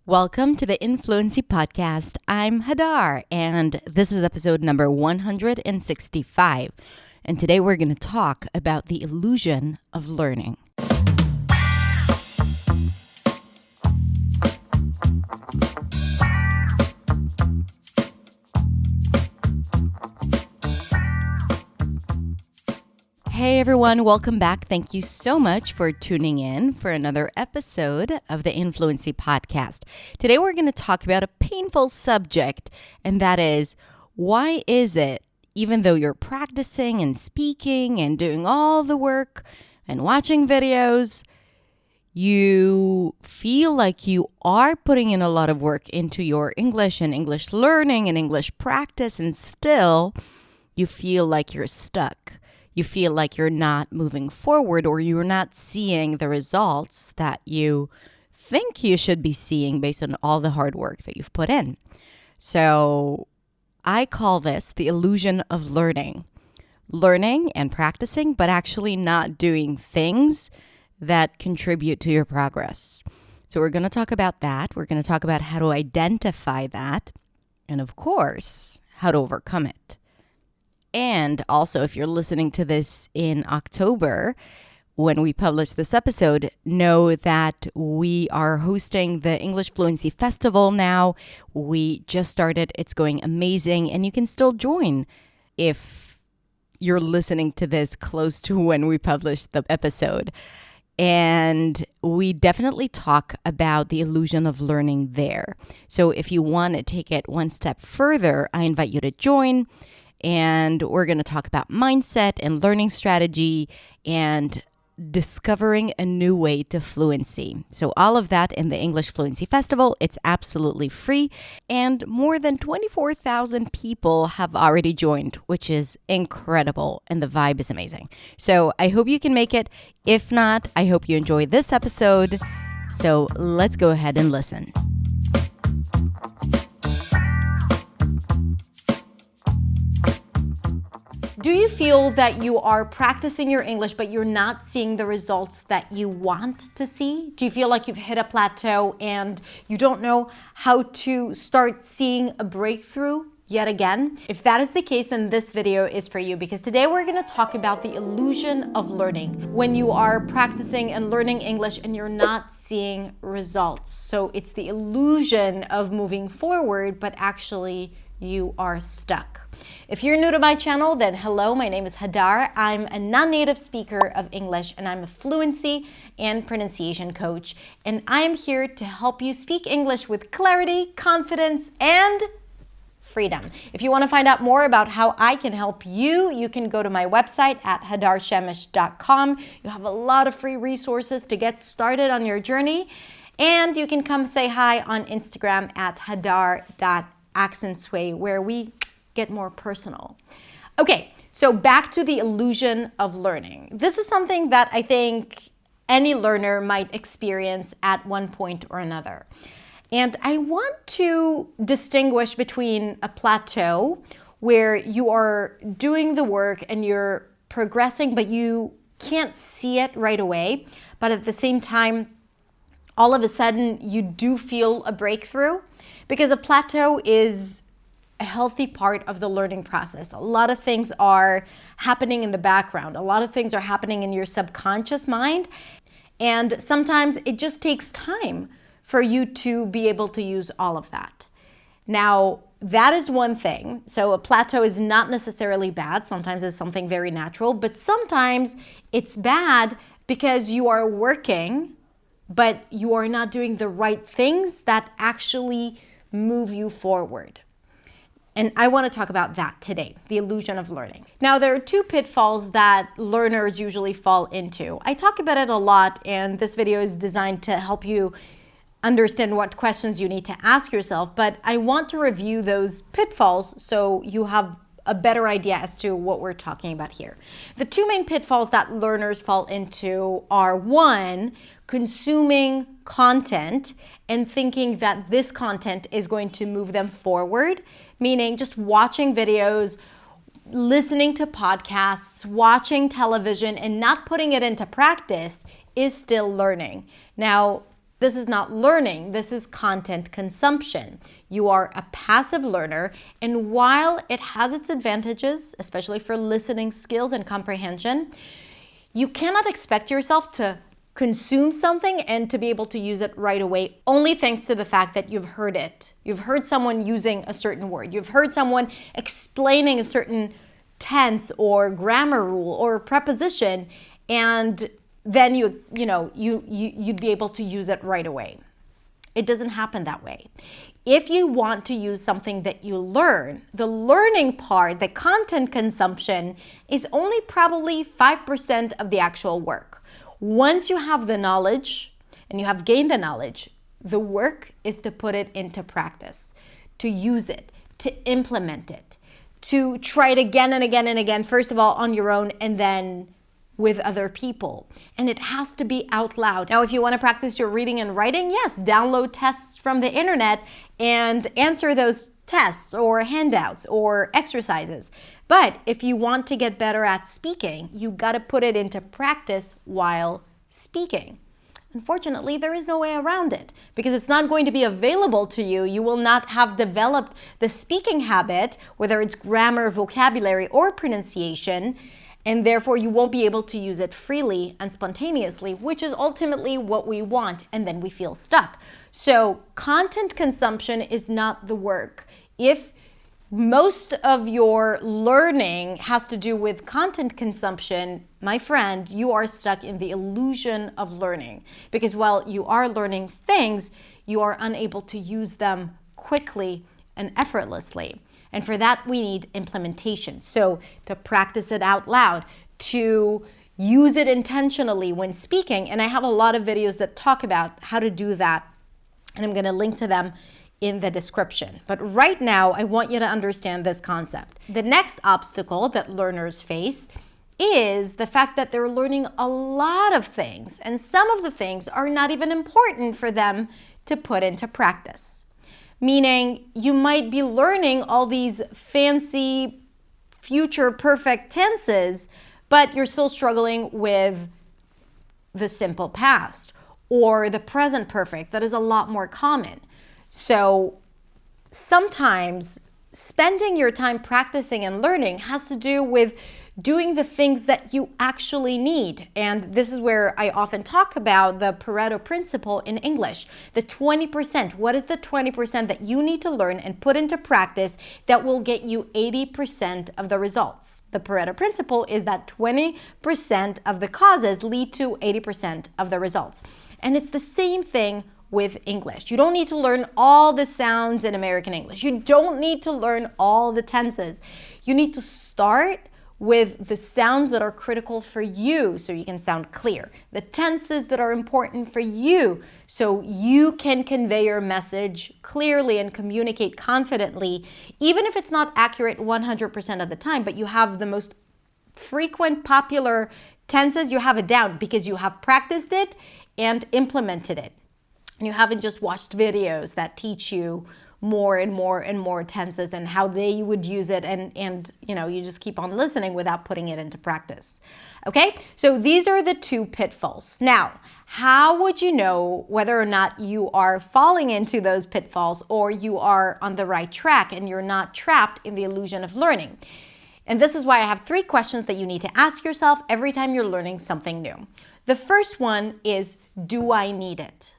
Welcome to the Influency Podcast. I'm Hadar, and this is episode number 165. And today we're going to talk about the illusion of learning. Hey everyone, welcome back. Thank you so much for tuning in for another episode of the Influency Podcast. Today we're going to talk about a painful subject, and that is, why is it, even though you're practicing and speaking and doing all the work and watching videos, you feel like you are putting in a lot of work into your English and English learning and English practice, and still you feel like you're stuck. You feel like you're not moving forward, or you're not seeing the results that you think you should be seeing based on all the hard work that you've put in. So I call this the illusion of learning. Learning and practicing, but actually not doing things that contribute to your progress. So we're going to talk about that. We're going to talk about how to identify that, and of course, how to overcome it. And also, if you're listening to this in October, when we publish this episode, know that we are hosting the English Fluency Festival now. We just started. It's going amazing. And you can still join if you're listening to this close to when we publish the episode. And we definitely talk about the illusion of learning there. So if you want to take it one step further, I invite you to join. And we're going to talk about mindset and learning strategy and discovering a new way to fluency. So all of that in the English Fluency Festival. It's absolutely free. And more than 24,000 people have already joined, which is incredible. And the vibe is amazing. So I hope you can make it. If not, I hope you enjoy this episode. So let's go ahead and listen. Do you feel that you are practicing your English, but you're not seeing the results that you want to see? Do you feel like you've hit a plateau and you don't know how to start seeing a breakthrough yet again? If that is the case, then this video is for you, because today we're going to talk about the illusion of learning. When you are practicing and learning English and you're not seeing results. So it's the illusion of moving forward, but actually you are stuck. If you're new to my channel, then hello, my name is Hadar. I'm a non-native speaker of English, and I'm a fluency and pronunciation coach. And I'm here to help you speak English with clarity, confidence, and freedom. If you want to find out more about how I can help you, you can go to my website at hadarshemish.com. You have a lot of free resources to get started on your journey. And you can come say hi on Instagram at hadar.accentsway, where we get more personal. Okay, so back to the illusion of learning. This is something that I think any learner might experience at one point or another. And I want to distinguish between a plateau where you are doing the work and you're progressing, but you can't see it right away. But at the same time, all of a sudden you do feel a breakthrough, because a plateau is a healthy part of the learning process. A lot of things are happening in the background. A lot of things are happening in your subconscious mind. And sometimes it just takes time for you to be able to use all of that. Now, that is one thing. So a plateau is not necessarily bad. Sometimes it's something very natural, but sometimes it's bad because you are working, but you are not doing the right things that actually move you forward. And I want to talk about that today, the illusion of learning. Now, there are two pitfalls that learners usually fall into. I talk about it a lot, and this video is designed to help you understand what questions you need to ask yourself, but I want to review those pitfalls so you have a better idea as to what we're talking about here. The two main pitfalls that learners fall into are, one, consuming content and thinking that this content is going to move them forward, meaning just watching videos, listening to podcasts, watching television, and not putting it into practice is still learning. Now, This is not learning, this is content consumption. You are a passive learner, and while it has its advantages, especially for listening skills and comprehension, you cannot expect yourself to consume something and to be able to use it right away, only thanks to the fact that you've heard it. You've heard someone using a certain word. You've heard someone explaining a certain tense or grammar rule or preposition, and then you'd be able to use it right away. It doesn't happen that way. If you want to use something that you learn, the learning part, the content consumption, is only probably 5% of the actual work. Once you have the knowledge and you have gained the knowledge, the work is to put it into practice, to use it, to implement it, to try it again and again and again, first of all on your own and then with other people. And it has to be out loud. Now, if you want to practice your reading and writing, yes, download tests from the internet and answer those tests or handouts or exercises. But if you want to get better at speaking, you got to put it into practice while speaking. Unfortunately, there is no way around it because it's not going to be available to you. You will not have developed the speaking habit, whether it's grammar, vocabulary, or pronunciation, and therefore you won't be able to use it freely and spontaneously, which is ultimately what we want, and then we feel stuck. So content consumption is not the work. If most of your learning has to do with content consumption, my friend, you are stuck in the illusion of learning. Because while you are learning things, you are unable to use them quickly and effortlessly. And for that, we need implementation. So to practice it out loud, to use it intentionally when speaking. And I have a lot of videos that talk about how to do that. And I'm going to link to them in the description. But right now, I want you to understand this concept. The next obstacle that learners face is the fact that they're learning a lot of things, and some of the things are not even important for them to put into practice. Meaning, you might be learning all these fancy future perfect tenses, but you're still struggling with the simple past or the present perfect that is a lot more common. So sometimes spending your time practicing and learning has to do with doing the things that you actually need. And this is where I often talk about the Pareto principle in English. The 20%. What is the 20% that you need to learn and put into practice that will get you 80% of the results? The Pareto principle is that 20% of the causes lead to 80% of the results. And it's the same thing with English. You don't need to learn all the sounds in American English. You don't need to learn all the tenses. You need to start with the sounds that are critical for you so you can sound clear. The tenses that are important for you so you can convey your message clearly and communicate confidently, even if it's not accurate 100% of the time, but you have the most frequent popular tenses, you have it down because you have practiced it and implemented it. And you haven't just watched videos that teach you more and more and more tenses and how they would use it, and you just keep on listening without putting it into practice. Okay, so these are the two pitfalls. Now, how would you know whether or not you are falling into those pitfalls or you are on the right track and you're not trapped in the illusion of learning? And this is why I have 3 questions that you need to ask yourself every time you're learning something new. The first one is, do I need it?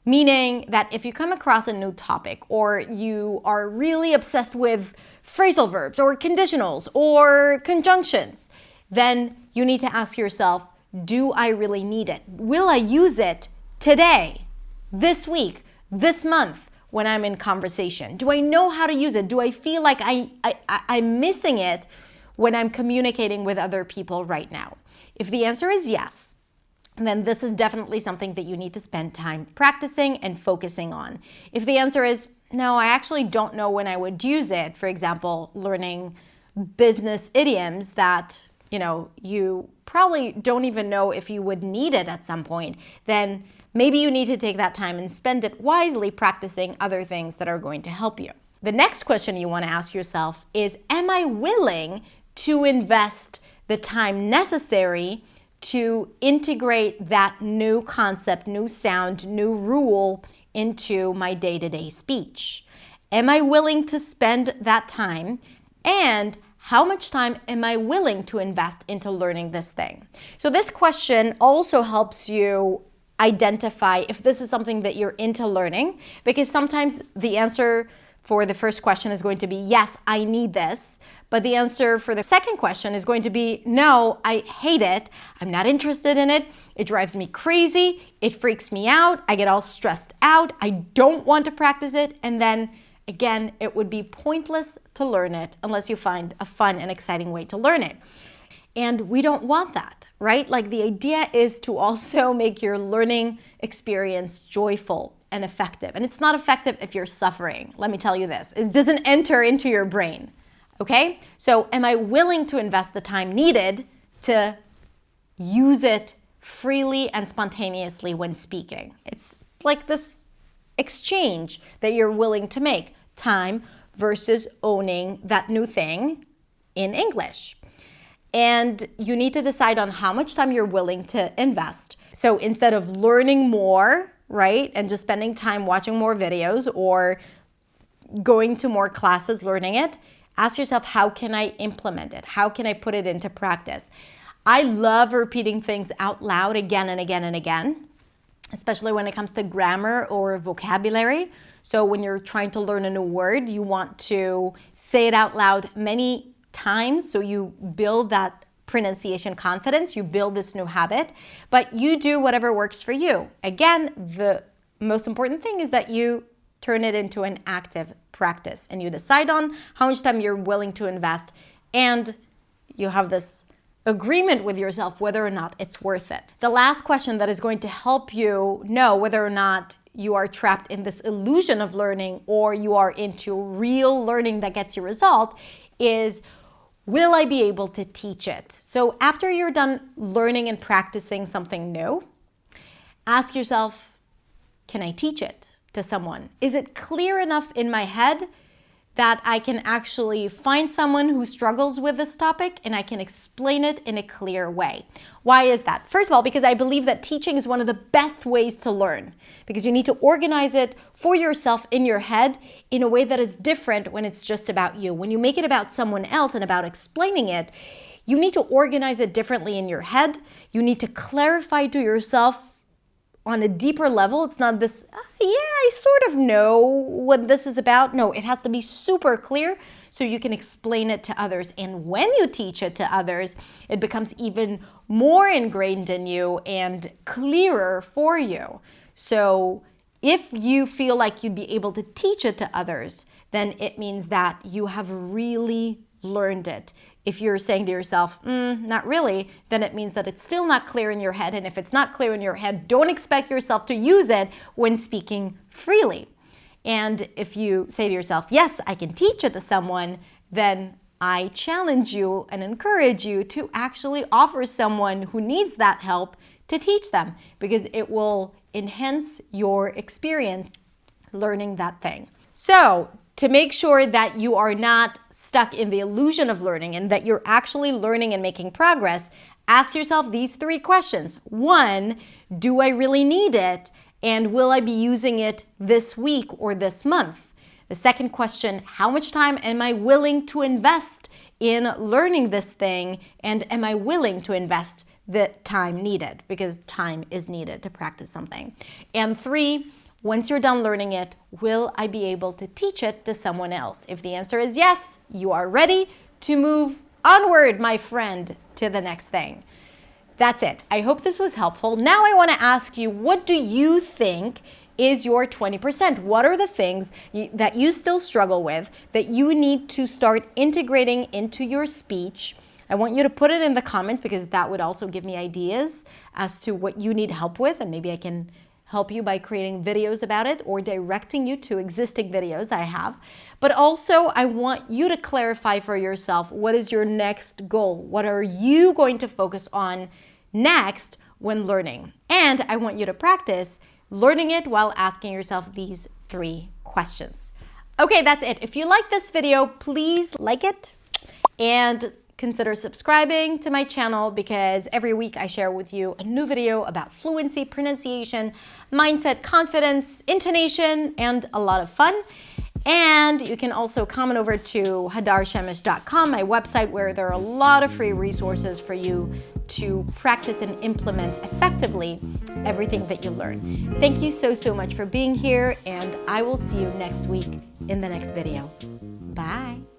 Meaning that if you come across a new topic or you are really obsessed with phrasal verbs or conditionals or conjunctions, then you need to ask yourself, do I really need it? Will I use it today, this week, this month when I'm in conversation? Do I know how to use it? Do I feel like I'm missing it when I'm communicating with other people right now? If the answer is yes, then this is definitely something that you need to spend time practicing and focusing on. If the answer is, no, I actually don't know when I would use it, for example, learning business idioms that, you probably don't even know if you would need it at some point, then maybe you need to take that time and spend it wisely practicing other things that are going to help you. The next question you want to ask yourself is, am I willing to invest the time necessary to integrate that new concept, new sound, new rule into my day-to-day speech? Am I willing to spend that time? And how much time am I willing to invest into learning this thing? So this question also helps you identify if this is something that you're into learning, because sometimes the answer for the first question is going to be, yes, I need this. But the answer for the second question is going to be, no, I hate it. I'm not interested in it. It drives me crazy. It freaks me out. I get all stressed out. I don't want to practice it. And then again, it would be pointless to learn it unless you find a fun and exciting way to learn it. And we don't want that, right? Like, the idea is to also make your learning experience joyful and effective. And it's not effective if you're suffering. Let me tell you this. It doesn't enter into your brain, okay? So am I willing to invest the time needed to use it freely and spontaneously when speaking? It's like this exchange that you're willing to make, time versus owning that new thing in English. And you need to decide on how much time you're willing to invest. So instead of learning more, right, and just spending time watching more videos or going to more classes learning it, ask yourself, how can I implement it? How can I put it into practice? I love repeating things out loud again and again and again, especially when it comes to grammar or vocabulary. So when you're trying to learn a new word, you want to say it out loud many times so you build that pronunciation confidence, you build this new habit, but you do whatever works for you. Again, the most important thing is that you turn it into an active practice and you decide on how much time you're willing to invest, and you have this agreement with yourself whether or not it's worth it. The last question that is going to help you know whether or not you are trapped in this illusion of learning or you are into real learning that gets you result is, will I be able to teach it? So after you're done learning and practicing something new, ask yourself, can I teach it to someone? Is it clear enough in my head that I can actually find someone who struggles with this topic and I can explain it in a clear way? Why is that? First of all, because I believe that teaching is one of the best ways to learn, because you need to organize it for yourself in your head in a way that is different when it's just about you. When you make it about someone else and about explaining it, you need to organize it differently in your head. You need to clarify to yourself on a deeper level. It's not this, yeah, I sort of know what this is about. No, it has to be super clear so you can explain it to others. And when you teach it to others, it becomes even more ingrained in you and clearer for you. So if you feel like you'd be able to teach it to others, then it means that you have really learned it. If you're saying to yourself, not really, then it means that it's still not clear in your head. And if it's not clear in your head, don't expect yourself to use it when speaking freely. And if you say to yourself, yes, I can teach it to someone, then I challenge you and encourage you to actually offer someone who needs that help to teach them, because it will enhance your experience learning that thing. So, to make sure that you are not stuck in the illusion of learning and that you're actually learning and making progress, ask yourself these 3 questions. 1, do I really need it? And will I be using it this week or this month? The second question, how much time am I willing to invest in learning this thing? And am I willing to invest the time needed? Because time is needed to practice something. And 3, once you're done learning it, will I be able to teach it to someone else? If the answer is yes, you are ready to move onward, my friend, to the next thing. That's it. I hope this was helpful. Now I want to ask you, what do you think is your 20%? What are the things that you still struggle with that you need to start integrating into your speech? I want you to put it in the comments, because that would also give me ideas as to what you need help with, and maybe I can help you by creating videos about it or directing you to existing videos I have. But also, I want you to clarify for yourself, what is your next goal? What are you going to focus on next when learning? And I want you to practice learning it while asking yourself these 3 questions. Okay, that's it. If you like this video, please like it and consider subscribing to my channel because every week I share with you a new video about fluency, pronunciation, mindset, confidence, intonation, and a lot of fun. And you can also come on over to hadarshamish.com, my website, where there are a lot of free resources for you to practice and implement effectively everything that you learn. Thank you so much for being here, and I will see you next week in the next video. Bye.